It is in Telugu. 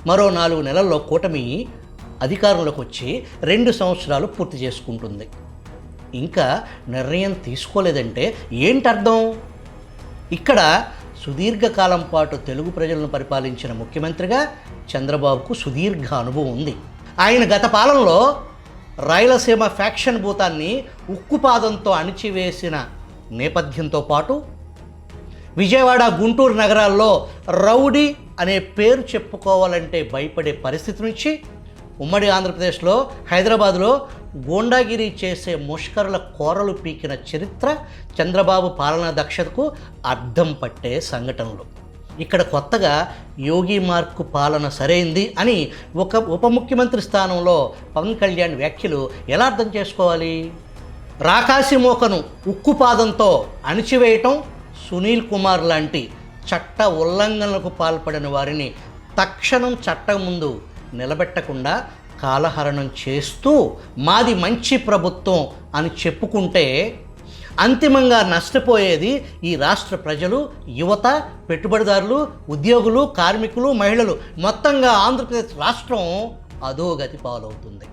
మరో 4 నెలల్లో కూటమి అధికారంలోకి వచ్చి 2 సంవత్సరాలు పూర్తి చేసుకుంటుంది. ఇంకా నిర్ణయం తీసుకోలేదంటే ఏంటి అర్థం? ఇక్కడ సుదీర్ఘకాలం పాటు తెలుగు ప్రజలను పరిపాలించిన ముఖ్యమంత్రిగా చంద్రబాబుకు సుదీర్ఘ అనుభవం ఉంది. ఆయన గత పాలనలో రాయలసీమ ఫ్యాక్షన్ భూతాన్ని ఉక్కుపాదంతో అణిచివేసిన నేపథ్యంతో పాటు విజయవాడ, గుంటూరు నగరాల్లో రౌడీ అనే పేరు చెప్పుకోవాలంటే భయపడే పరిస్థితి నుంచి ఉమ్మడి ఆంధ్రప్రదేశ్లో, హైదరాబాదులో గూండాగిరి చేసే ముష్కరుల కోరలు పీకిన చరిత్ర చంద్రబాబు పాలనా దక్షతకు అద్దం పట్టే సంఘటనలు. ఇక్కడ కొత్తగా యోగి మార్కు పాలన సరైంది అని ఒక ఉప ముఖ్యమంత్రి స్థానంలో పవన్ కళ్యాణ్ వ్యాఖ్యలు ఎలా అర్థం చేసుకోవాలి? రాకాసి మోకను ఉక్కుపాదంతో అణిచివేయటం, సునీల్ కుమార్ లాంటి చట్ట ఉల్లంఘనలకు పాల్పడిన వారిని తక్షణం చట్టం ముందు నిలబెట్టకుండా కాలహరణం చేస్తూ మాది మంచి ప్రభుత్వం అని చెప్పుకుంటే అంతిమంగా నష్టపోయేది ఈ రాష్ట్ర ప్రజలు, యువత, పెట్టుబడిదారులు, ఉద్యోగులు, కార్మికులు, మహిళలు, మొత్తంగా ఆంధ్రప్రదేశ్ రాష్ట్రం అధోగతి పాలవుతుంది.